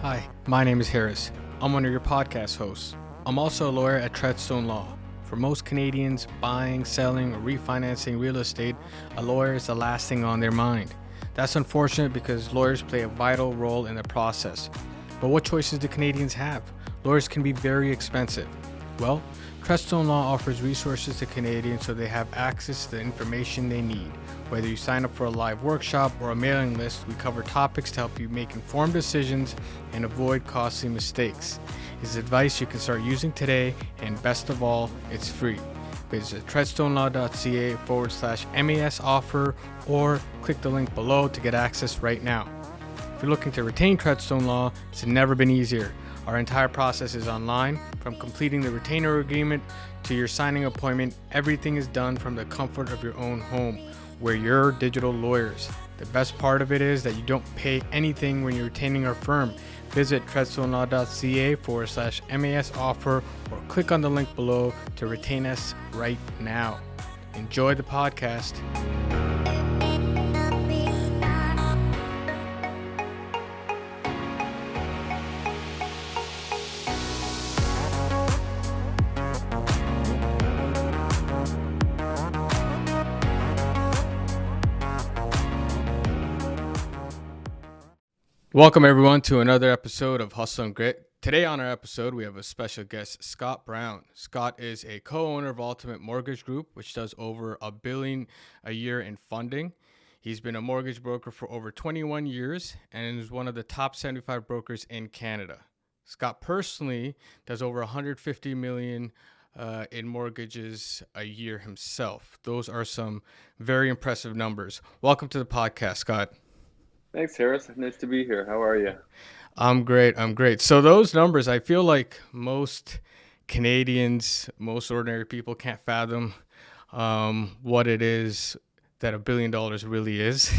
Hi, my name is Harris. I'm one of your podcast hosts. I'm also a lawyer at Treadstone Law. For most Canadians, buying, selling, or refinancing real estate, a lawyer is the last thing on their mind. That's unfortunate because lawyers play a vital role in the process. But what choices do Canadians have? Lawyers can be very expensive. Well, Treadstone Law offers resources to Canadians so they have access to the information they need. Whether you sign up for a live workshop or a mailing list, we cover topics to help you make informed decisions and avoid costly mistakes. It's advice you can start using today, and best of all, it's free. Visit treadstonelaw.ca/MAS offer or click the link below to get access right now. If you're looking to retain Treadstone Law, it's never been easier. Our entire process is online. From completing the retainer agreement to your signing appointment, everything is done from the comfort of your own home. We're your digital lawyers. The best part of it is that you don't pay anything when you're retaining our firm. Visit treadstonelaw.ca/MAS offer or click on the link below to retain us right now. Enjoy the podcast. Welcome everyone to another episode of Hustle and Grit. Today on our episode, we have a special guest, Scott Brown. Scott is a co-owner of Ultimate Mortgage Group, which does over $1 billion a year in funding. He's been a mortgage broker for over 21 years and is one of the top 75 brokers in Canada. Scott personally does over $150 million in mortgages a year himself. Those are some very impressive numbers. Welcome to the podcast, Scott. Thanks, Harris. Nice to be here. How are you? I'm great. So those numbers, I feel like most Canadians, most ordinary people can't fathom what it is that $1 billion really is.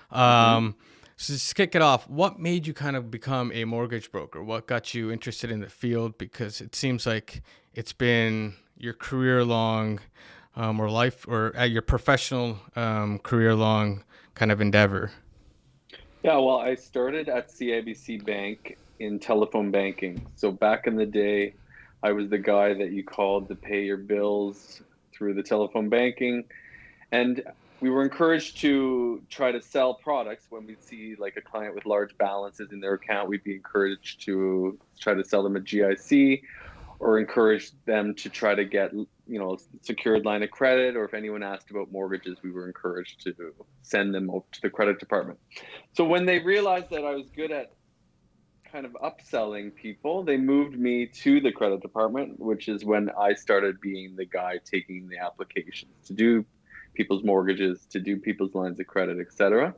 So just kick it off. What made you kind of become a mortgage broker? What got you interested in the field? Because it seems like it's been your career long or your professional career long kind of endeavor. Yeah, well, I started at CIBC Bank in telephone banking. So back in the day, I was the guy that you called to pay your bills through the telephone banking. And we were encouraged to try to sell products when we see like a client with large balances in their account. We'd be encouraged to try to sell them a GIC or encourage them to try to get, secured line of credit, or if anyone asked about mortgages, we were encouraged to send them over to the credit department. So when they realized that I was good at kind of upselling people, they moved me to the credit department, which is when I started being the guy taking the applications to do people's mortgages, to do people's lines of credit, etc.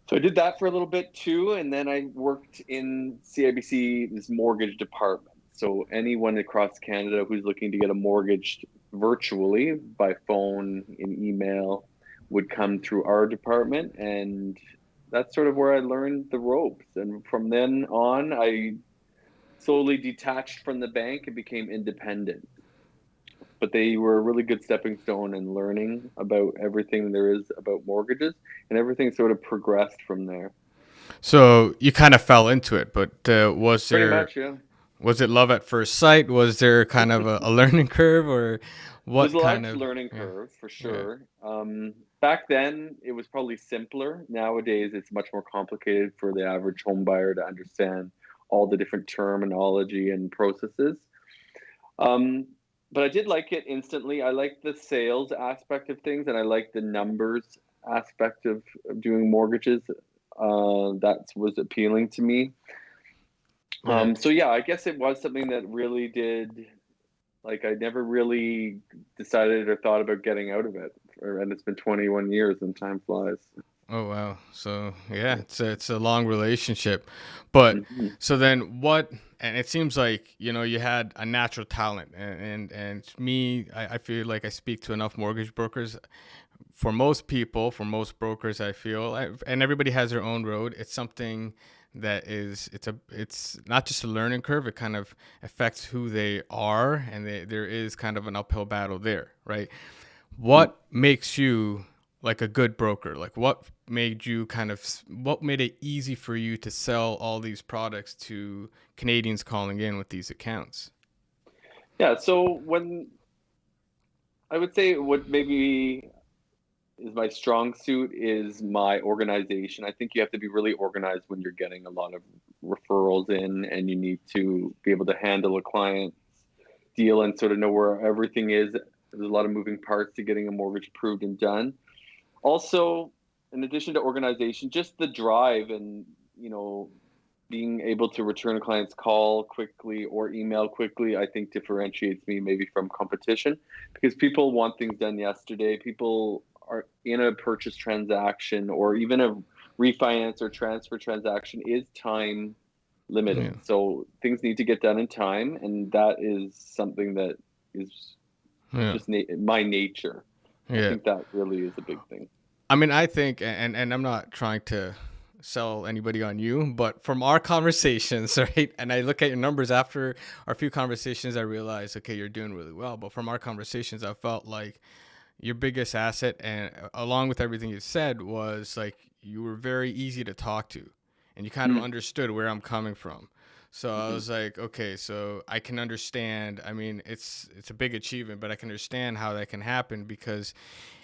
So I did that for a little bit too, and then I worked in CIBC's mortgage department. So anyone across Canada who's looking to get a mortgage virtually by phone, in email, would come through our department, and that's sort of where I learned the ropes. And from then on, I slowly detached from the bank and became independent. But they were a really good stepping stone in learning about everything there is about mortgages, and everything sort of progressed from there. So you kind of fell into it, but was Pretty there... much, yeah. Was it love at first sight? Was there kind of a learning curve, or There's what a kind large of... learning Yeah, curve for yeah. sure. Back then, it was probably simpler. Nowadays, it's much more complicated for the average home buyer to understand all the different terminology and processes. But I did like it instantly. I liked the sales aspect of things, and I liked the numbers aspect of doing mortgages. That was appealing to me. Yeah. So yeah, I guess it was something that really did. Like, I never really decided or thought about getting out of it, and it's been 21 years, and time flies. Oh wow. So yeah, it's a long relationship, but Mm-hmm. so then what? And it seems like you had a natural talent, and me, I feel like I speak to enough mortgage brokers. For most people, for most brokers, I feel, and everybody has their own road. It's something that it's not just a learning curve. It kind of affects who they are, and there is kind of an uphill battle there, right? What makes you like a good broker? Like what what made it easy for you to sell all these products to Canadians calling in with these accounts? Yeah, so when I would say what maybe is my strong suit is my organization. I think you have to be really organized when you're getting a lot of referrals in, and you need to be able to handle a client's deal and sort of know where everything is. There's a lot of moving parts to getting a mortgage approved and done. Also, in addition to organization, just the drive and, being able to return a client's call quickly or email quickly, I think differentiates me maybe from competition, because people want things done yesterday. People are in a purchase transaction or even a refinance or transfer transaction is time Yeah. limited. So things need to get done in time. And that is something that is Yeah. just my nature. I Yeah. think that really is a big thing. I mean, I think, and I'm not trying to sell anybody on you, but from our conversations, right? And I look at your numbers after our few conversations, I realized, okay, you're doing really well. But from our conversations, I felt like your biggest asset, and along with everything you said, was like you were very easy to talk to, and you kind of Mm-hmm. understood where I'm coming from. So I was like, okay, so I can understand. I mean, it's a big achievement, but I can understand how that can happen, because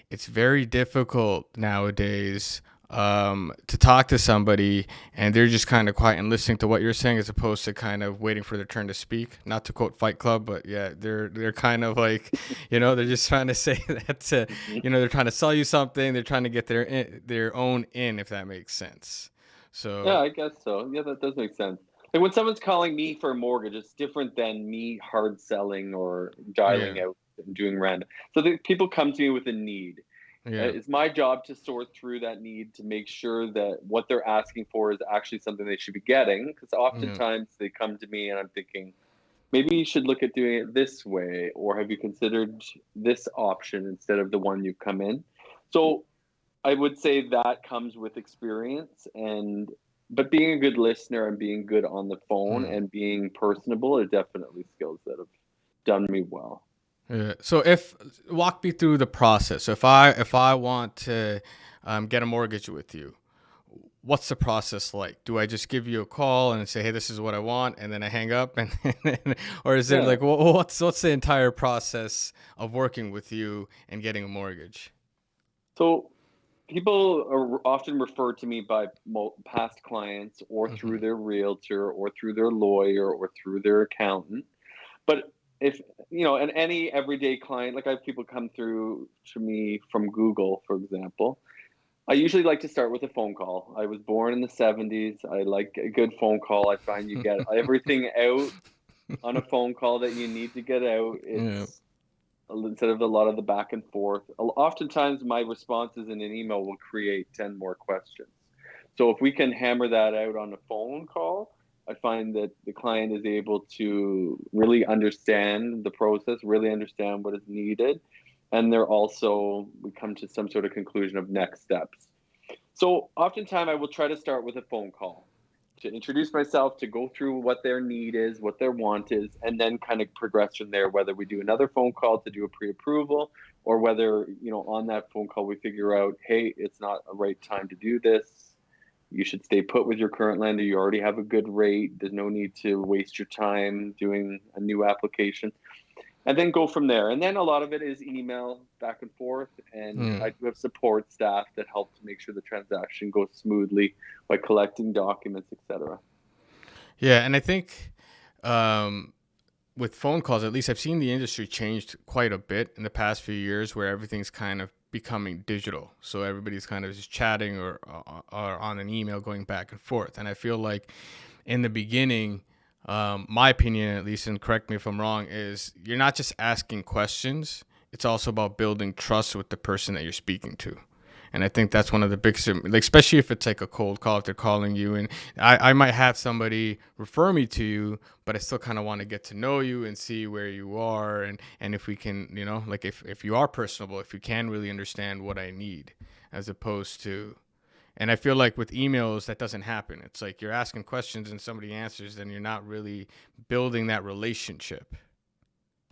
it's very difficult nowadays to talk to somebody and they're just kind of quiet and listening to what you're saying, as opposed to kind of waiting for their turn to speak. Not to quote Fight Club, but yeah, they're kind of like, they're just trying to say that they're trying to sell you something. They're trying to get their own in, if that makes sense. Yeah, So I guess so. Yeah, that does make sense. Like when someone's calling me for a mortgage, it's different than me hard selling or yeah, dialing out and doing random. So the people come to me with a need. yeah, It's my job to sort through that need to make sure that what they're asking for is actually something they should be getting. Because yeah, oftentimes they come to me and I'm thinking, maybe you should look at doing it this way, or have you considered this option instead of the one you've come in? So I would say that comes with experience, and but being a good listener and being good on the phone mm, and being personable are definitely skills that have done me well. yeah. So if walk me through the process. So if I want to get a mortgage with you, what's the process like? Do I just give you a call and say, "Hey, this is what I want," and then I hang up, and or is it Yeah. like what's the entire process of working with you and getting a mortgage? So people are often referred to me by past clients or through Hmm. their realtor or through their lawyer or through their accountant. But if, and any everyday client, like I have people come through to me from Google, for example, I usually like to start with a phone call. I was born in the 70s. I like a good phone call. I find you get everything out on a phone call that you need to get out. Yeah. It's instead of a lot of the back and forth. Oftentimes, my responses in an email will create 10 more questions. So if we can hammer that out on a phone call, I find that the client is able to really understand the process, really understand what is needed, and we come to some sort of conclusion of next steps. So oftentimes I will try to start with a phone call to introduce myself, to go through what their need is, what their want is, and then kind of progress from there, whether we do another phone call to do a pre-approval, or whether, on that phone call we figure out, hey, it's not a right time to do this. You should stay put with your current lender. You already have a good rate. There's no need to waste your time doing a new application, and then go from there. And then a lot of it is email back and forth. And Yeah. I do have support staff that help to make sure the transaction goes smoothly by collecting documents, etc. Yeah, and I think um, with phone calls, at least I've seen the industry changed quite a bit in the past few years, where everything's kind of becoming digital. So everybody's kind of just chatting or on an email going back and forth. And I feel like in the beginning, my opinion at least, and correct me if I'm wrong, is you're not just asking questions. It's also about building trust with the person that you're speaking to. And I think that's one of the biggest, like, especially if it's like a cold call, if they're calling you, and I might have somebody refer me to you, but I still kind of want to get to know you and see where you are. And if we can, like if you are personable, if you can really understand what I need, as opposed to, and I feel like with emails, that doesn't happen. It's like you're asking questions and somebody answers, then you're not really building that relationship.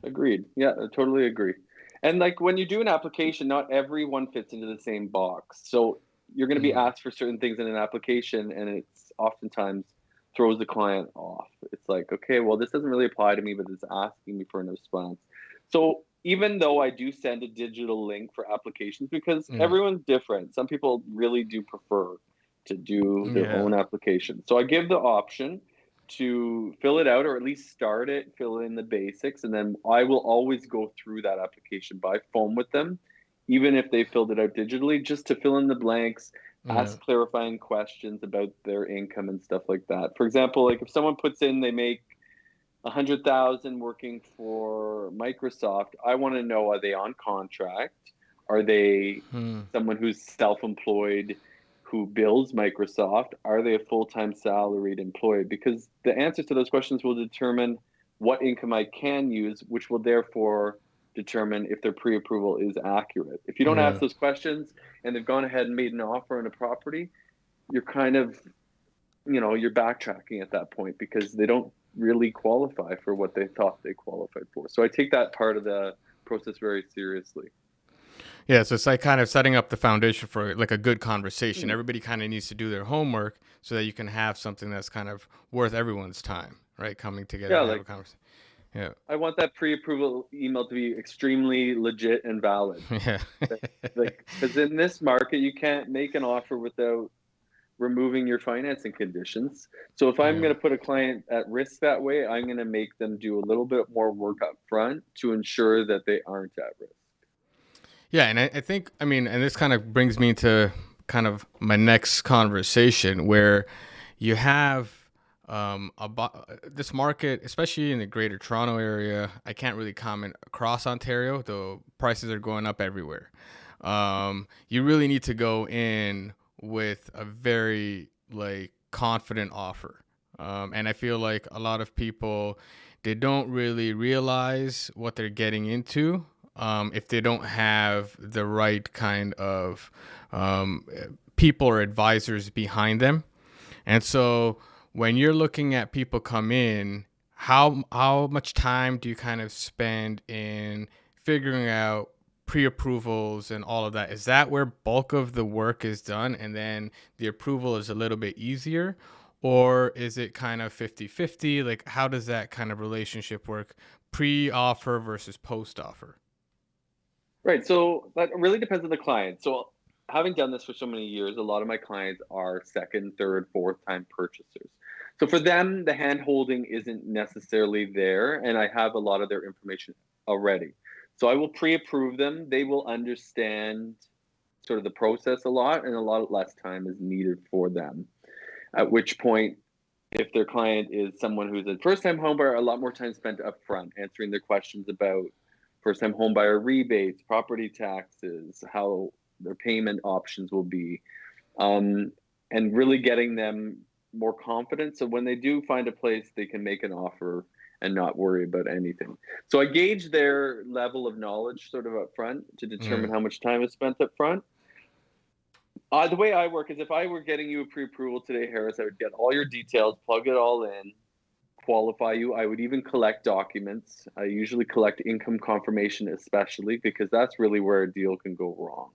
Agreed. Yeah, I totally agree. And like when you do an application, not everyone fits into the same box. So you're going to be asked for certain things in an application, and it's oftentimes throws the client off. It's like, okay, well, this doesn't really apply to me, but it's asking me for a response. So even though I do send a digital link for applications, because everyone's different, some people really do prefer to do their own application. So I give the option to fill it out, or at least start it, fill in the basics, and then I will always go through that application by phone with them, even if they filled it out digitally, just to fill in the blanks, ask clarifying questions about their income and stuff like that. For example, like if someone puts in they make 100,000 working for Microsoft, I want to know, are they on contract? Are they someone who's self-employed who bills Microsoft? Are they a full-time salaried employee? Because the answers to those questions will determine what income I can use, which will therefore determine if their pre-approval is accurate. If you don't ask those questions and they've gone ahead and made an offer on a property, you're kind of, you're backtracking at that point because they don't really qualify for what they thought they qualified for. So I take that part of the process very seriously. Yeah, so it's like kind of setting up the foundation for like a good conversation. Everybody kind of needs to do their homework so that you can have something that's kind of worth everyone's time, right? Coming together and have a conversation. Yeah. I want that pre-approval email to be extremely legit and valid. Yeah. Because in this market, you can't make an offer without removing your financing conditions. So if I'm going to put a client at risk that way, I'm going to make them do a little bit more work up front to ensure that they aren't at risk. Yeah, and I think, and this kind of brings me to kind of my next conversation where you have this market, especially in the Greater Toronto area. I can't really comment across Ontario, though prices are going up everywhere. You really need to go in with a very confident offer. And I feel like a lot of people, they don't really realize what they're getting into if they don't have the right kind of people or advisors behind them. And so when you're looking at people come in, how much time do you kind of spend in figuring out pre-approvals and all of that? Is that where bulk of the work is done and then the approval is a little bit easier? Or is it kind of 50-50? Like, how does that kind of relationship work, pre-offer versus post-offer? Right. So that really depends on the client. So having done this for so many years, a lot of my clients are second, third, fourth time purchasers. So for them, the hand holding isn't necessarily there, and I have a lot of their information already. So I will pre-approve them. They will understand sort of the process a lot, and a lot less time is needed for them. At which point, if their client is someone who's a first-time homebuyer, a lot more time spent up front answering their questions about first-time homebuyer rebates, property taxes, how their payment options will be, and really getting them more confident. So when they do find a place, they can make an offer and not worry about anything. So I gauge their level of knowledge sort of up front to determine how much time is spent up front. The way I work is if I were getting you a pre-approval today, Harris, I would get all your details, plug it all in, qualify you. I would even collect documents. I usually collect income confirmation, especially because that's really where a deal can go wrong.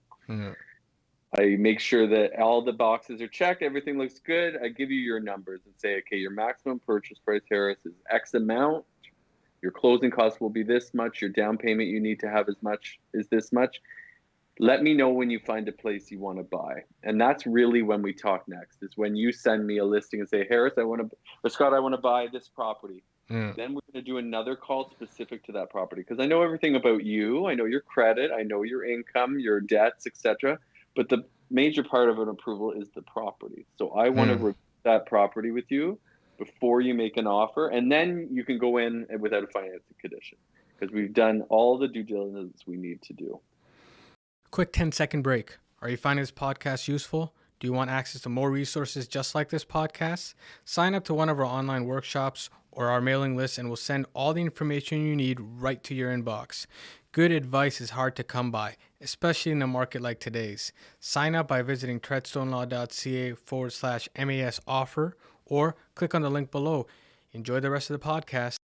I make sure that all the boxes are checked, everything looks good. I give you your numbers and say, okay, your maximum purchase price, Harris, is X amount. Your closing costs will be this much. Your down payment you need to have is this much. Let me know when you find a place you want to buy. And that's really when we talk next, is when you send me a listing and say, Harris, Scott, I want to buy this property. Then we're going to do another call specific to that property because I know everything about you. I know your credit. I know your income, your debts, etc. But the major part of an approval is the property. So I want to review that property with you before you make an offer. And then you can go in without a financing condition because we've done all the due diligence we need to do. Quick 10-second break. Are you finding this podcast useful? Do you want access to more resources just like this podcast? Sign up to one of our online workshops or our mailing list and we'll send all the information you need right to your inbox. Good advice is hard to come by, especially in a market like today's. Sign up by visiting treadstonelaw.ca/MAS offer or click on the link below. Enjoy the rest of the podcast.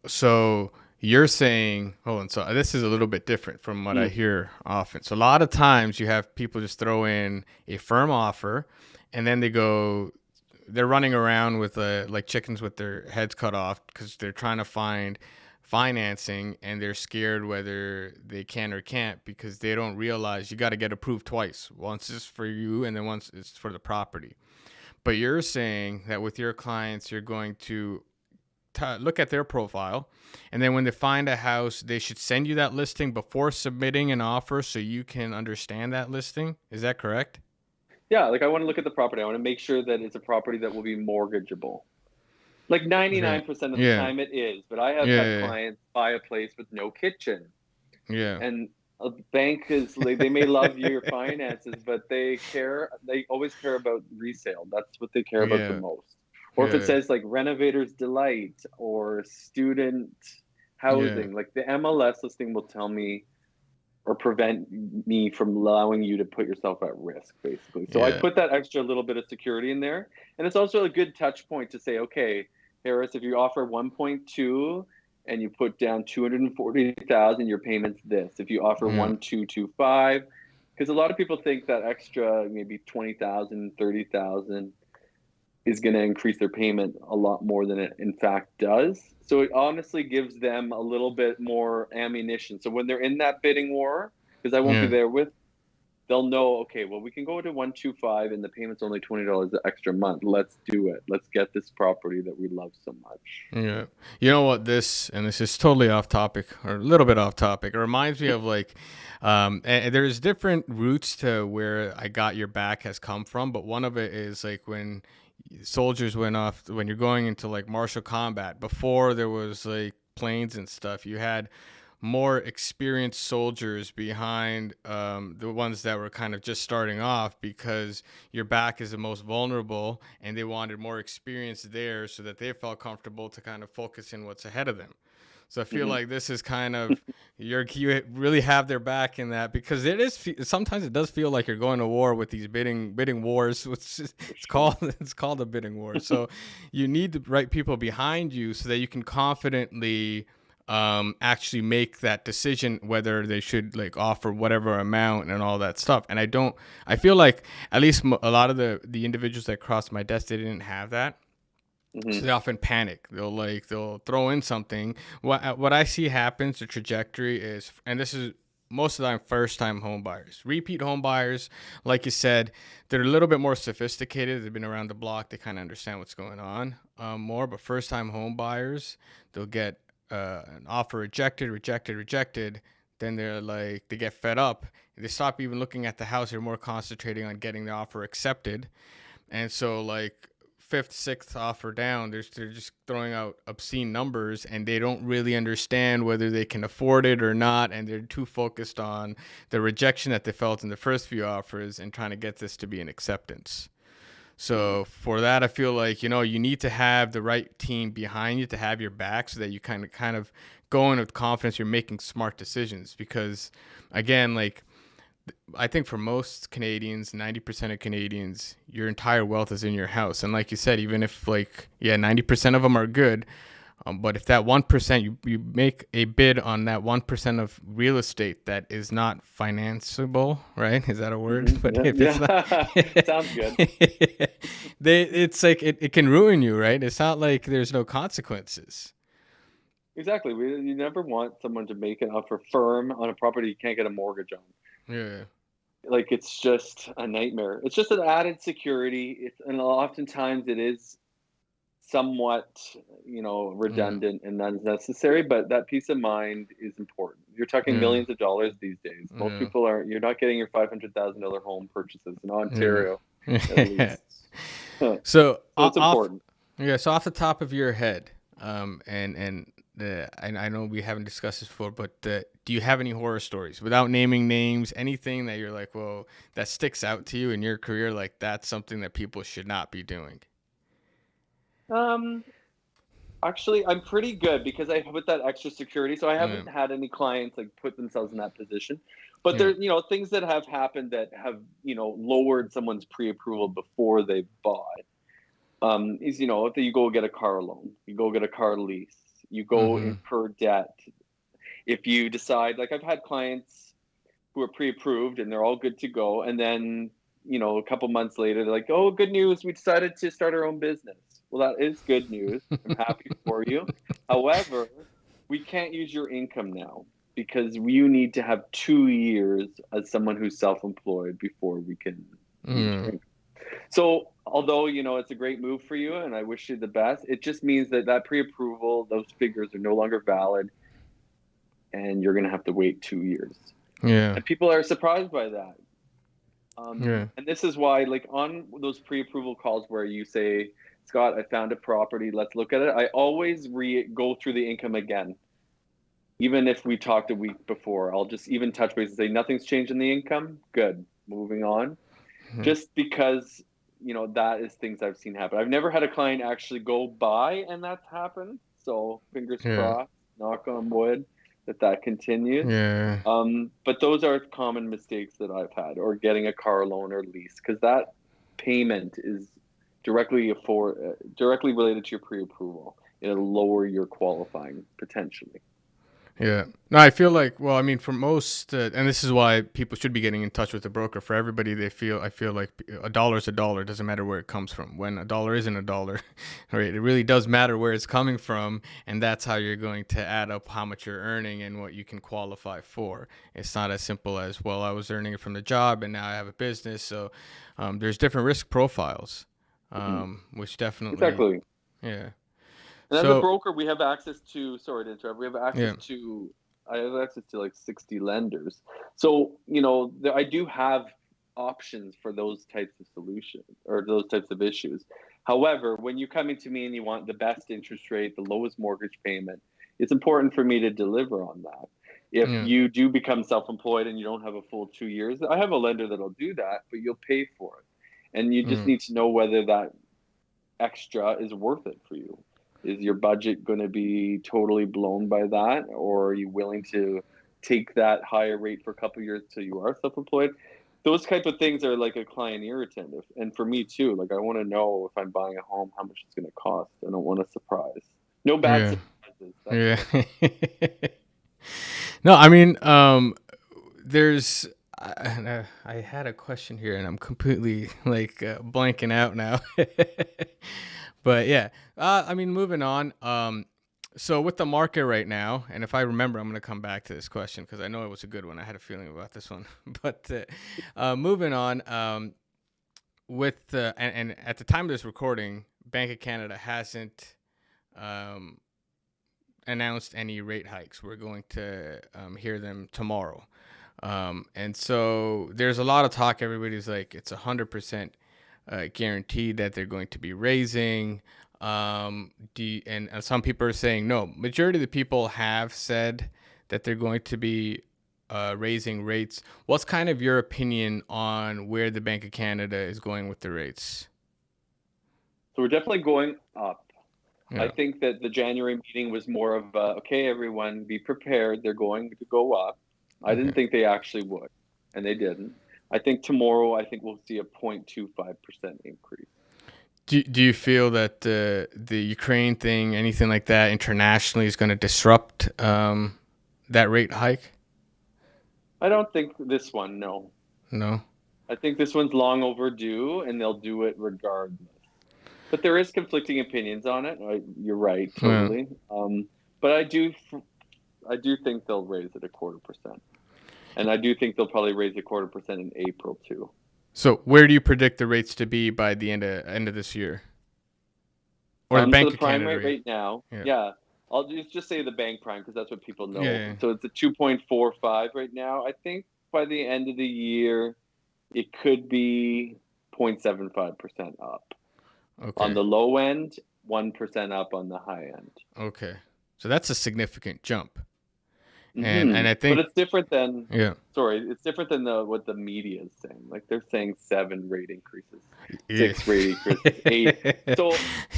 So you're saying, hold on, so this is a little bit different from what I hear often. So a lot of times you have people just throw in a firm offer and then they're running around with like chickens with their heads cut off because they're trying to find financing and they're scared whether they can or can't because they don't realize you got to get approved twice. Once is for you and then once it's for the property. But you're saying that with your clients, you're going to look at their profile, and then when they find a house, they should send you that listing before submitting an offer so you can understand that listing. Is that correct? Yeah, like I want to look at the property. I want to make sure that it's a property that will be mortgageable. Like Okay. 99% of the Yeah. time it is, but I have had Yeah. clients buy a place with no kitchen. Yeah. And a bank is like, they may love your finances, but they always care about resale. That's what they care about the Yeah. most. Or if it Yeah. says like renovator's delight or student Yeah. housing, like the MLS listing will tell me or prevent me from allowing you to put yourself at risk, basically. So I Yeah. put that extra little bit of security in there. And it's also a good touch point to say, okay, Harris, if you offer 1.2 and you put down 240,000, your payment's this. If you offer Yeah. 1,225, because a lot of people think that extra maybe 20,000, 30,000 is going to increase their payment a lot more than it in fact does. So it honestly gives them a little bit more ammunition. So when they're in that bidding war, because I won't be Yeah. there with, they'll know, okay, well, we can go to 125 and the payment's only $20 extra month. Let's do it. Let's get this property that we love so much. Yeah. You know what, this is totally off topic or a little bit off topic. It reminds me of like, and there's different routes to where I got your back has come from, but one of it is like when soldiers went off, when you're going into like martial combat, before there was like planes and stuff, you had more experienced soldiers behind the ones that were kind of just starting off because your back is the most vulnerable and they wanted more experience there so that they felt comfortable to kind of focus in what's ahead of them. So I feel Mm-hmm. like this is kind of you really have their back in that because it is sometimes it does feel like you're going to war with these bidding wars. Which is, For it's sure. called it's called a bidding war. So you need the right people behind you so that you can confidently actually make that decision whether they should like offer whatever amount and all that stuff. And I feel like at least a lot of the individuals that crossed my desk, they didn't have that. So Mm-hmm. they often panic. They'll throw in something. What I see happens, the trajectory is, and this is most of the time first time home buyers. Repeat home buyers, like you said, they're a little bit more sophisticated. They've been around the block. They kind of understand what's going on more. But first time home buyers, they'll get an offer rejected. Then they get fed up. They stop even looking at the house. They're more concentrating on getting the offer accepted. And so like fifth, sixth offer down, they're just throwing out obscene numbers and they don't really understand whether they can afford it or not. And they're too focused on the rejection that they felt in the first few offers and trying to get this to be an acceptance. Mm-hmm. So for that, I feel like, you need to have the right team behind you to have your back so that you kind of go in with confidence you're making smart decisions. Because again, like I think for most Canadians, 90% of Canadians, your entire wealth is in your house. And like you said, even if like, yeah, 90% of them are good, but if that 1%, you make a bid on that 1% of real estate that is not financeable, right? Is that a word? Mm-hmm. But Yeah. if it's not, Yeah. Sounds good. it's like it can ruin you, right? It's not like there's no consequences. Exactly. You never want someone to make an offer firm on a property you can't get a mortgage on. Yeah. Like it's just a nightmare. It's just an added security. And oftentimes it is somewhat, Yeah. redundant and unnecessary, but that peace of mind is important. You're talking Yeah. millions of dollars these days. Most Yeah. people are. You're not getting your $500,000 home purchases in Ontario, at Yeah. least. So So it's off, important. yeah. So off the top of your head, I know we haven't discussed this before, but do you have any horror stories without naming names? Anything that you're like, whoa, that sticks out to you in your career? Like that's something that people should not be doing. Um, Actually, I'm pretty good because I put that extra security. So I Yeah. haven't had any clients like put themselves in that position. But Yeah. there, things that have happened that have, lowered someone's pre-approval before they bought. Is, if you go get a car loan, you go get a car lease, You go Mm-hmm. incur debt. If you decide, like I've had clients who are pre-approved and they're all good to go, and then a couple months later they're like, "Oh, good news! We decided to start our own business." Well, that is good news. I'm happy for you. However, we can't use your income now because you need to have 2 years as someone who's self-employed before we can use your Mm. income. So, although it's a great move for you, and I wish you the best, it just means that pre-approval, those figures are no longer valid, and you're going to have to wait 2 years. Yeah. And people are surprised by that. Yeah. And this is why, like on those pre-approval calls where you say, "Scott, I found a property, let's look at it," I always go through the income again. Even if we talked a week before, I'll just even touch base and say, "Nothing's changed in the income. Good. Moving on." Mm-hmm. Just because, that is things I've seen happen. I've never had a client actually go buy and that's happened. So fingers Yeah. crossed, knock on wood, that continues. Yeah. But those are common mistakes that I've had, or getting a car loan or lease, because that payment is directly related to your pre-approval. It'll lower your qualifying potentially. Yeah. No, I feel like, well, I mean, for most, and this is why people should be getting in touch with the broker. For everybody, I feel like a dollar is a dollar. Doesn't matter where it comes from. When a dollar isn't a dollar, right? It really does matter where it's coming from, and that's how you're going to add up how much you're earning and what you can qualify for. It's not as simple as, well, I was earning it from the job, and now I have a business. So there's different risk profiles, which definitely, Exactly. yeah. And as a So, broker, we have access to, sorry to interrupt, we have access yeah. to, I have access to like 60 lenders. So, I do have options for those types of solutions or those types of issues. However, when you're coming to me and you want the best interest rate, the lowest mortgage payment, it's important for me to deliver on that. If Yeah. you do become self-employed and you don't have a full 2 years, I have a lender that'll do that, but you'll pay for it. And you just Mm. need to know whether that extra is worth it for you. Is your budget going to be totally blown by that, or are you willing to take that higher rate for a couple of years till you are self-employed? Those type of things are like a client irritant, and for me too. Like I want to know if I'm buying a home, how much it's going to cost. I don't want a surprise. No bad Yeah. surprises. That's Yeah. what No, I mean, there's. I had a question here, and I'm completely like blanking out now. But yeah, I mean, moving on. So with the market right now, and if I remember, I'm going to come back to this question because I know it was a good one. I had a feeling about this one. But moving on, with and at the time of this recording, Bank of Canada hasn't um, announced any rate hikes. We're going to hear them tomorrow. And so there's a lot of talk. Everybody's like, it's 100% guaranteed that they're going to be raising. And some people are saying no. Majority of the people have said that they're going to be raising rates. What's kind of your opinion on where the Bank of Canada is going with the rates? So we're definitely going up. I Yeah. think that the January meeting was more of okay, everyone, be prepared. They're going to go up. I Okay. didn't think they actually would, and they didn't. I think tomorrow, I think we'll see a 0.25% increase. Do you feel that the Ukraine thing, anything like that, internationally is going to disrupt that rate hike? I don't think this one, no. No. I think this one's long overdue, and they'll do it regardless. But there is conflicting opinions on it. You're right, Yeah. totally. But I do think they'll raise it 0.25%, and I do think they'll probably raise 0.25% in April too. So where do you predict the rates to be by the end of this year, or the So Bank the of prime Canada rate rate? right now, Yeah. yeah, I'll just say the bank prime because that's what people know. Yeah. So it's a 2.45 right now. I think by the end of the year, it could be 0.75% up on Okay. the low end, 1% up on the high end. Okay. So that's a significant jump, and I But think, it's different than, yeah. sorry, it's different than what the media is saying. Like they're saying 7 rate increases, Yeah. 6 rate increases, 8. So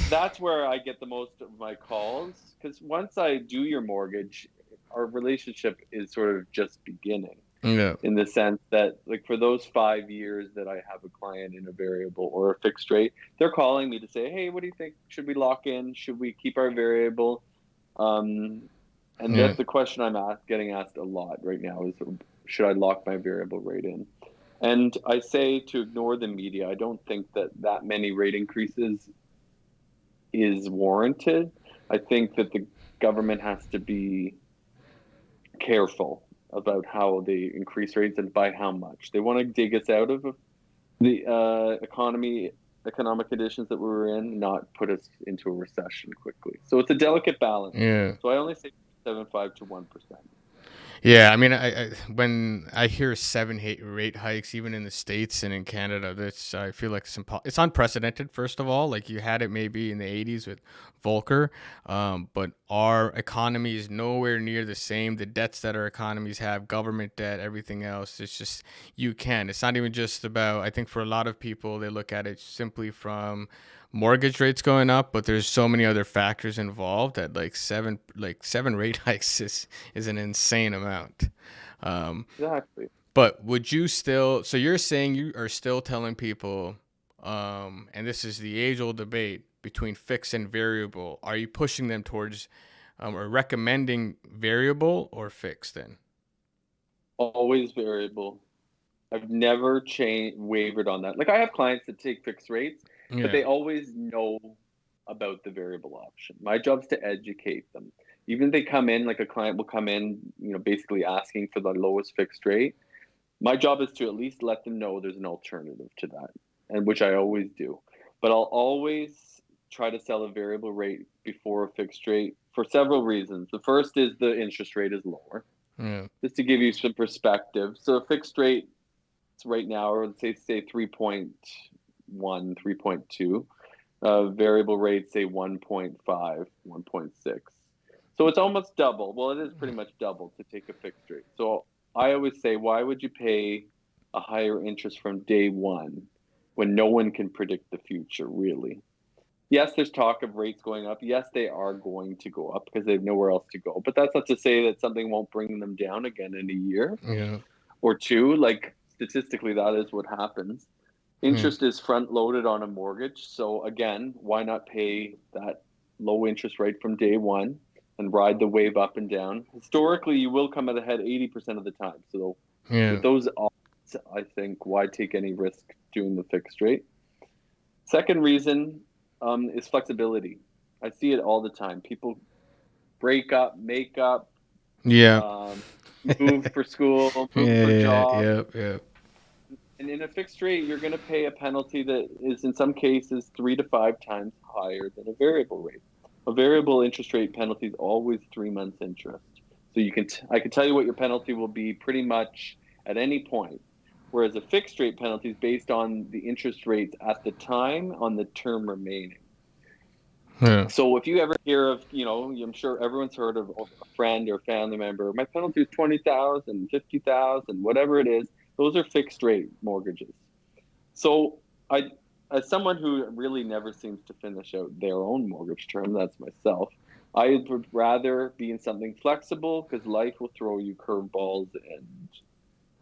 that's where I get the most of my calls, because once I do your mortgage, our relationship is sort of just beginning, Yeah. in the sense that, like, for those 5 years that I have a client in a variable or a fixed rate, they're calling me to say, hey, what do you think? Should we lock in? Should we keep our variable? And Yeah. that's the question getting asked a lot right now is, should I lock my variable rate in? And I say to ignore the media. I don't think that many rate increases is warranted. I think that the government has to be careful about how they increase rates and by how much. They want to dig us out of the economic conditions that we were in, not put us into a recession quickly. So it's a delicate balance. Yeah. So I only say 7.5 to 1%. Yeah, I mean, I when I hear rate hikes, even in the States and in Canada, that's I feel like it's unprecedented. First of all, like you had it maybe in the '80s with Volcker, but our economy is nowhere near the same. The debts that our economies have, government debt, everything else, it's just It's not even just about. I think for a lot of people, they look at it simply from mortgage rates going up, but there's so many other factors involved that seven rate hikes is an insane amount. Um, Exactly. but would you still? So you're saying you are still telling people, and this is the age-old debate between fixed and variable. Are you pushing them towards, or recommending variable or fixed? Then. Always variable. I've never wavered on that. Like I have clients that take fixed rates, but Yeah. they always know about the variable option. My job's to educate them. Even if they come in, like a client will come in, basically asking for the lowest fixed rate. My job is to at least let them know there's an alternative to that, and which I always do. But I'll always try to sell a variable rate before a fixed rate for several reasons. The first is the interest rate is lower. Yeah. Just to give you some perspective. So a fixed rate right now, or let's say 3.1, 3.2. Variable rate, say 1.5, 1.6. So it's almost double. Well, it is pretty much double to take a fixed rate. So I always say, why would you pay a higher interest from day one when no one can predict the future, really? Yes, there's talk of rates going up. Yes, they are going to go up because they have nowhere else to go. But that's not to say that something won't bring them down again in a year Yeah. or two. Like statistically, that is what happens. Yeah. Interest is front loaded on a mortgage. So again, why not pay that low interest rate from day one and ride the wave up and down? Historically, you will come out ahead 80% of the time. So Yeah. with those odds, I think why take any risk doing the fixed rate? Second reason is flexibility. I see it all the time. People break up, make up, Yeah. um, move for school, Yeah. move for Yeah. job. Yeah. Yeah. And in a fixed rate, you're going to pay a penalty that is in some cases 3 to 5 times higher than a variable rate. A variable interest rate penalty is always 3 months interest. So I can tell you what your penalty will be pretty much at any point. Whereas a fixed rate penalty is based on the interest rates at the time on the term remaining. Yeah. So if you ever hear of, I'm sure everyone's heard of a friend or family member, my penalty is 20,000, 50,000, whatever it is. Those are fixed rate mortgages. So as someone who really never seems to finish out their own mortgage term, that's myself, I would rather be in something flexible because life will throw you curveballs, and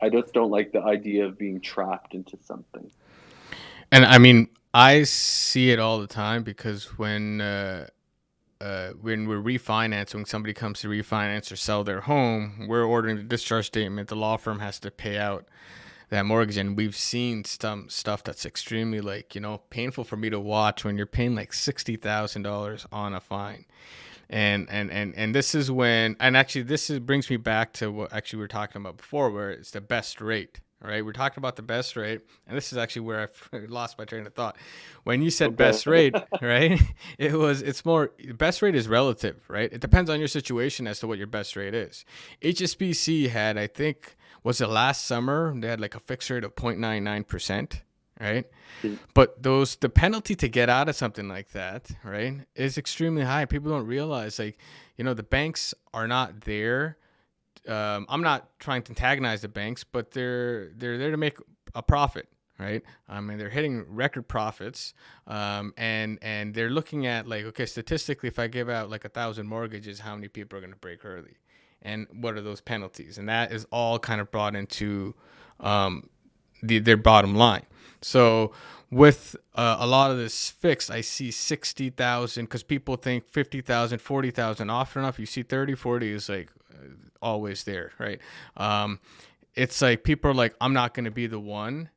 I just don't like the idea of being trapped into something. And I mean, I see it all the time because when we're refinancing, when somebody comes to refinance or sell their home, we're ordering the discharge statement. The law firm has to pay out that mortgage, and we've seen some stuff that's extremely painful for me to watch when you're paying like $60,000 on a fine. And this is when, and actually brings me back to what actually we were talking about before, where it's the best rate. All right, we're talking about the best rate, and this is actually where I lost my train of thought. When you said best rate, right? It's more, best rate is relative, right? It depends on your situation as to what your best rate is. HSBC had, I think, was it last summer? They had like a fixed rate of 0.99%, right? But the penalty to get out of something like that, right, is extremely high. People don't realize, the banks are not there. I'm not trying to antagonize the banks, but they're there to make a profit, right? I mean, they're hitting record profits, and they're looking at okay, statistically, if I give out like 1,000 mortgages, how many people are going to break early, and what are those penalties? And that is all kind of brought into their bottom line. So with a lot of this fixed, I see 60,000 because people think 50,000, 40,000. Often enough, you see 30, 40 is like always there, right? It's like people are like, I'm not going to be the one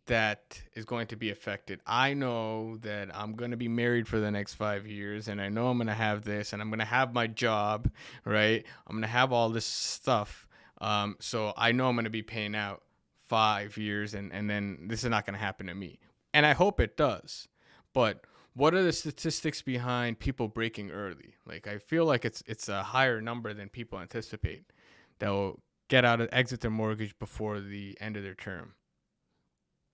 that is going to be affected. I know that I'm going to be married for the next 5 years, and I know I'm going to have this, and I'm going to have my job, right? I'm going to have all this stuff. So I know I'm going to be paying out 5 years, and then this is not going to happen to me. And I hope it does. But what are the statistics behind people breaking early? Like, I feel like it's a higher number than people anticipate that will exit their mortgage before the end of their term.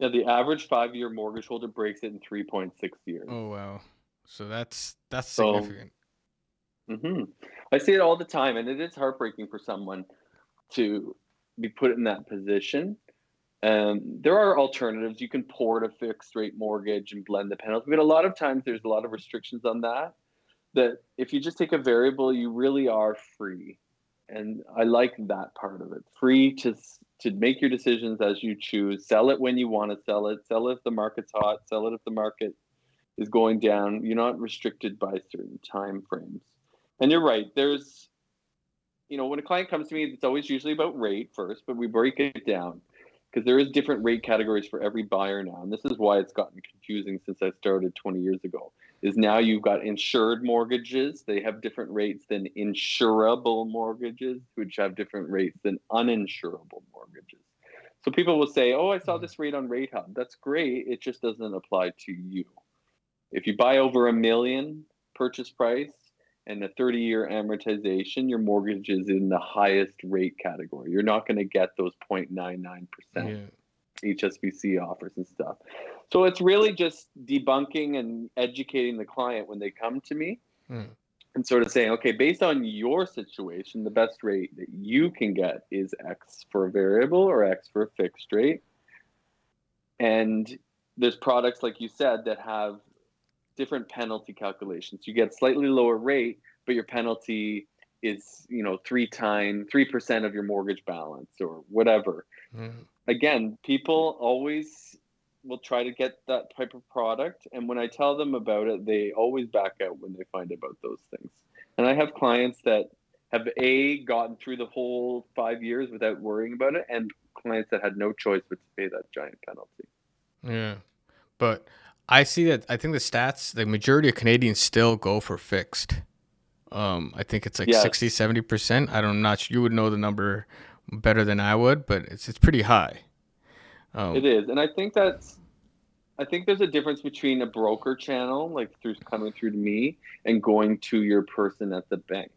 Yeah, the average 5-year mortgage holder breaks it in 3.6 years. Oh wow. So that's So, significant. I see it all the time, and it is heartbreaking for someone to be put in that position. There are alternatives. You can port a fixed rate mortgage and blend the penalty, but a lot of times there's a lot of restrictions on that. That if you just take a variable, you really are free, and I like that part of it. Free to make your decisions as you choose. Sell it when you want to sell it. Sell it if the market's hot. Sell it if the market is going down. You're not restricted by certain time frames. And you're right. There's, when a client comes to me, it's always usually about rate first, but we break it down because there is different rate categories for every buyer now. And this is why it's gotten confusing since I started 20 years ago. Is now you've got insured mortgages. They have different rates than insurable mortgages, which have different rates than uninsurable mortgages. So people will say, oh, I saw this rate on Rate Hub. That's great. It just doesn't apply to you. If you buy over $1 million purchase price and a 30-year amortization, your mortgage is in the highest rate category. You're not going to get those 0.99% HSBC offers and stuff. So it's really just debunking and educating the client when they come to me and sort of saying, okay, based on your situation, the best rate that you can get is X for a variable or X for a fixed rate. And there's products, like you said, that have different penalty calculations. You get slightly lower rate, but your penalty is 3% of your mortgage balance or whatever. Again, people always will try to get that type of product, and when I tell them about it, they always back out when they find out about those things. And I have clients that have gotten through the whole 5 years without worrying about it, and clients that had no choice but to pay that giant penalty. Yeah, but I think the stats, the majority of Canadians still go for fixed. I think it's like 60, 70%. I'm not sure. You would know the number better than I would, but it's pretty high. It is. And I think there's a difference between a broker channel, like coming through to me, and going to your person at the bank.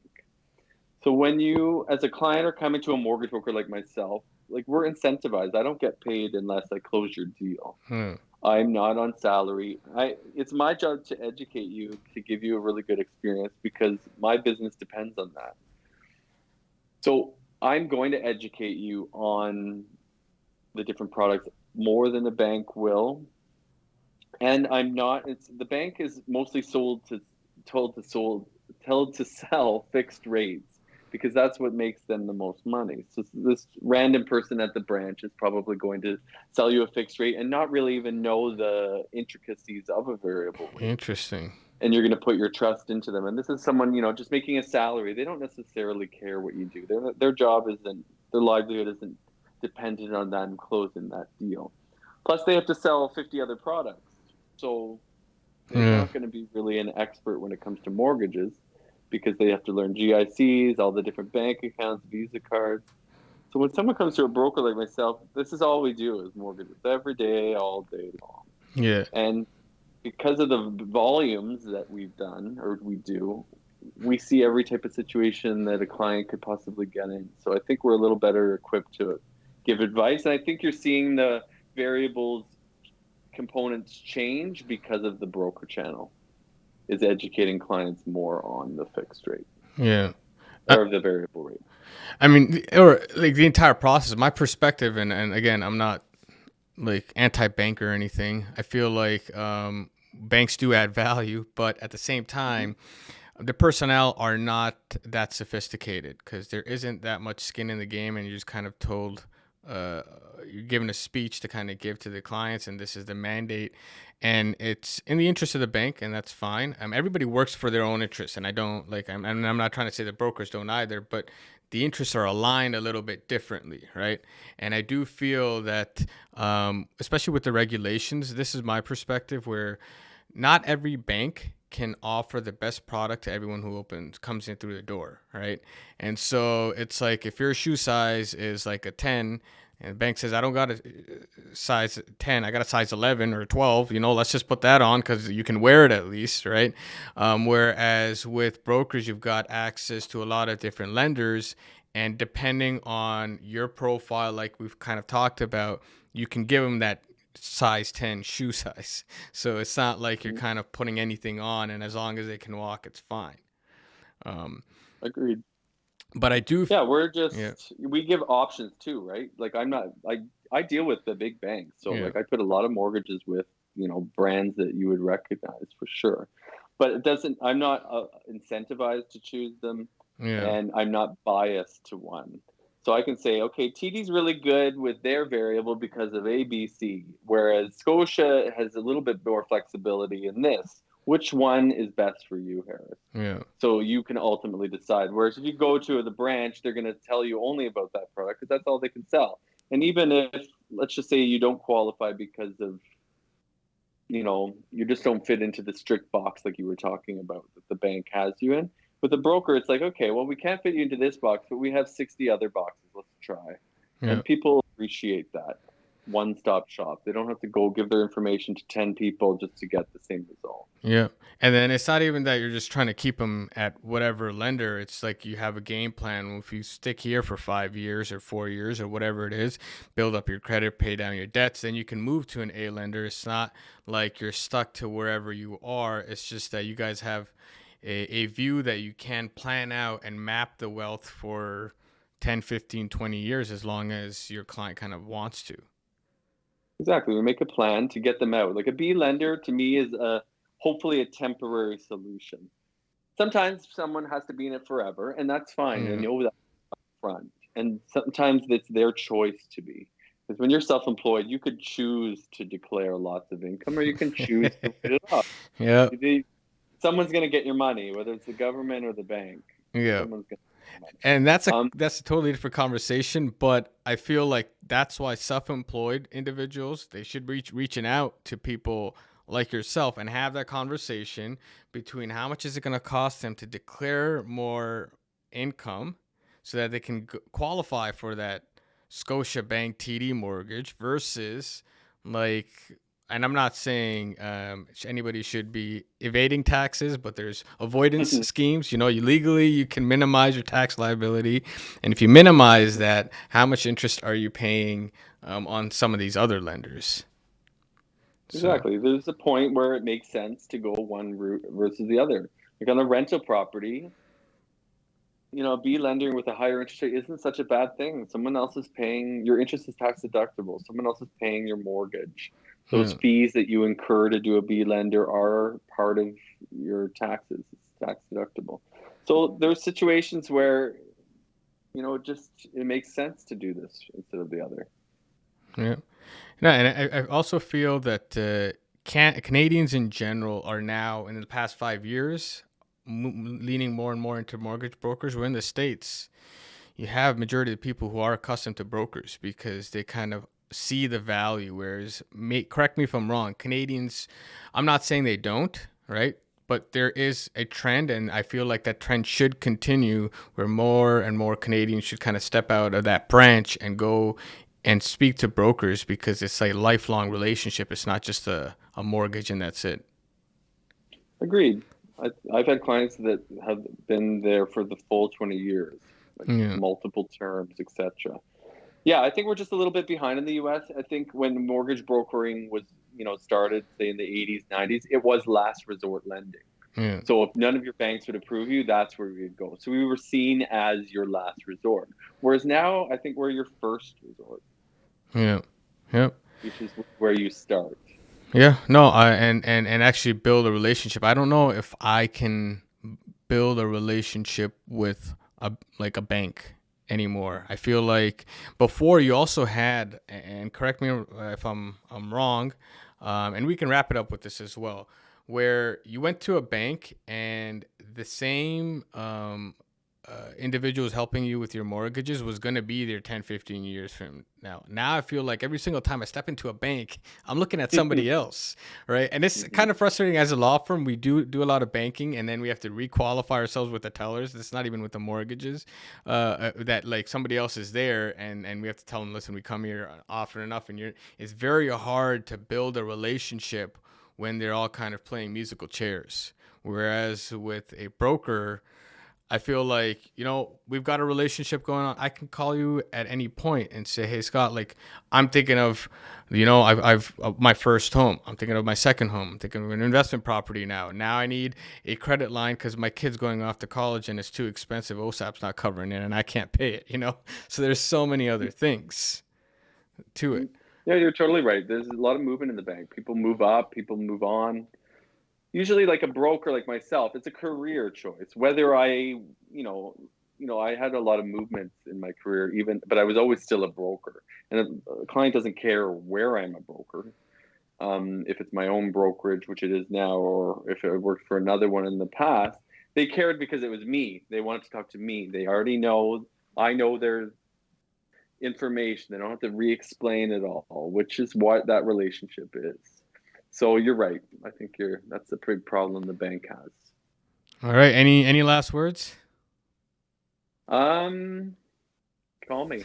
So when you, as a client, are coming to a mortgage broker like myself, like we're incentivized. I don't get paid unless I close your deal. I'm not on salary. It's my job to educate you, to give you a really good experience, because my business depends on that. So I'm going to educate you on the different products more than the bank will. And the bank is mostly told to sell fixed rates, because that's what makes them the most money. So this random person at the branch is probably going to sell you a fixed rate and not really even know the intricacies of a variable rate. Interesting. And you're going to put your trust into them. And this is someone, just making a salary. They don't necessarily care what you do. Their job their livelihood isn't dependent on them closing that deal. Plus, they have to sell 50 other products. So they're not going to be really an expert when it comes to mortgages, because they have to learn GICs, all the different bank accounts, Visa cards. So when someone comes to a broker like myself, this is all we do is mortgages every day, all day long. Yeah. And because of the volumes that we've done, or we do, we see every type of situation that a client could possibly get in. So I think we're a little better equipped to give advice. And I think you're seeing the variables components change because of the broker channel is educating clients more on the fixed rate. Yeah. Or the variable rate. I mean, or like the entire process, my perspective, and again, I'm not like anti-bank or anything. I feel like banks do add value, but at the same time, the personnel are not that sophisticated, because there isn't that much skin in the game, and you're just kind of told you're given a speech to kind of give to the clients, and this is the mandate, and it's in the interest of the bank, and that's fine. Everybody works for their own interests, and I don't like. I'm not trying to say that brokers don't either, but the interests are aligned a little bit differently, right? And I do feel that, especially with the regulations, this is my perspective, where not every bank can offer the best product to everyone who comes in through the door, right? And so it's like if your shoe size is like a 10 and the bank says, I don't got a size 10, I got a size 11 or 12, let's just put that on because you can wear it at least, right? Whereas with brokers, you've got access to a lot of different lenders, and depending on your profile, like we've kind of talked about, you can give them that size 10 shoe size. So it's not like you're kind of putting anything on, and as long as they can walk, it's fine. Agreed. But I do. Yeah, yeah. We give options too, right? Like I deal with the big banks. So like I put a lot of mortgages with, brands that you would recognize for sure. But I'm not incentivized to choose them, and I'm not biased to one. So I can say, okay, TD's really good with their variable because of ABC, whereas Scotia has a little bit more flexibility in this. Which one is best for you, Harris? Yeah. So you can ultimately decide. Whereas if you go to the branch, they're going to tell you only about that product because that's all they can sell. And even if, let's just say, you don't qualify because of, you just don't fit into the strict box like you were talking about that the bank has you in. With a broker, it's like, okay, well, we can't fit you into this box, but we have 60 other boxes. Let's try. Yeah. And people appreciate that one-stop shop. They don't have to go give their information to 10 people just to get the same result. Yeah. And then it's not even that you're just trying to keep them at whatever lender. It's like you have a game plan. If you stick here for 5 years or 4 years or whatever it is, build up your credit, pay down your debts, then you can move to an A lender. It's not like you're stuck to wherever you are. It's just that you guys have a view that you can plan out and map the wealth for 10, 15, 20 years as long as your client kind of wants to. Exactly. We make a plan to get them out. Like a B lender to me is hopefully a temporary solution. Sometimes someone has to be in it forever, and that's fine. I know that up front. And sometimes it's their choice to be. Because when you're self-employed, you could choose to declare lots of income, or you can choose to put it up. Yeah. Someone's going to get your money, whether it's the government or the bank. Yeah. Someone's going to get your money. And that's a totally different conversation, but I feel like that's why self-employed individuals, they should reaching out to people like yourself and have that conversation between how much is it going to cost them to declare more income so that they can qualify for that Scotiabank TD mortgage versus like, and I'm not saying anybody should be evading taxes, but there's avoidance schemes. You can minimize your tax liability. And if you minimize that, how much interest are you paying on some of these other lenders? Exactly. So, there's a point where it makes sense to go one route versus the other. Like on a rental property, B lending with a higher interest rate isn't such a bad thing. Someone else is paying, your interest is tax deductible. Someone else is paying your mortgage. Those fees that you incur to do a B lender are part of your taxes. It's tax deductible. So there's situations where, it makes sense to do this instead of the other. Yeah. No, and I also feel that Canadians in general are now, in the past 5 years, leaning more and more into mortgage brokers. We're in the States. You have majority of the people who are accustomed to brokers because they kind of see the value. Whereas, correct me if I'm wrong, Canadians, I'm not saying they don't, right? But there is a trend, and I feel like that trend should continue, where more and more Canadians should kind of step out of that branch and go and speak to brokers, because it's a lifelong relationship. It's not just a mortgage and that's it. Agreed. I've had clients that have been there for the full 20 years, multiple terms, etc. Yeah, I think we're just a little bit behind in the U.S. I think when mortgage brokering was, started, say in the 80s, 90s, it was last resort lending. Yeah. So if none of your banks would approve you, that's where you'd go. So we were seen as your last resort. Whereas now, I think we're your first resort. Yeah. Yep. Which is where you start. Yeah. No. And actually build a relationship. I don't know if I can build a relationship with a bank anymore. I feel like before you also had, and correct me if I'm wrong, and we can wrap it up with this as well, where you went to a bank and the same individuals helping you with your mortgages was going to be there 10, 15 years from now. Now I feel like every single time I step into a bank, I'm looking at somebody else, right? And it's Mhm. kind of frustrating as a law firm. We do a lot of banking, and then we have to requalify ourselves with the tellers. It's not even with the mortgages, that like somebody else is there, and we have to tell them, listen, we come here often enough, and it's very hard to build a relationship when they're all kind of playing musical chairs. Whereas with a broker, I feel like, we've got a relationship going on. I can call you at any point and say, hey, Scott, like, I'm thinking of, I've my first home. I'm thinking of my second home. I'm thinking of an investment property now. Now I need a credit line because my kid's going off to college and it's too expensive. OSAP's not covering it and I can't pay it. So there's so many other things to it. Yeah, you're totally right. There's a lot of movement in the bank. People move up, people move on. Usually, like a broker like myself, it's a career choice. Whether I had a lot of movements in my career, but I was always still a broker. And a client doesn't care where I'm a broker. If it's my own brokerage, which it is now, or if I worked for another one in the past, they cared because it was me. They wanted to talk to me. They already know. I know their information. They don't have to re-explain it all, which is what that relationship is. So you're right. I think that's a big problem the bank has. All right. Any last words? Um, Call me.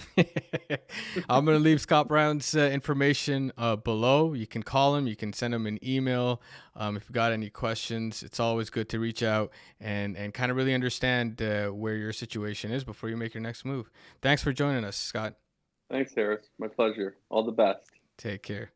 I'm going to leave Scott Brown's information below. You can call him. You can send him an email. If you've got any questions, it's always good to reach out and kind of really understand where your situation is before you make your next move. Thanks for joining us, Scott. Thanks, Harris. My pleasure. All the best. Take care.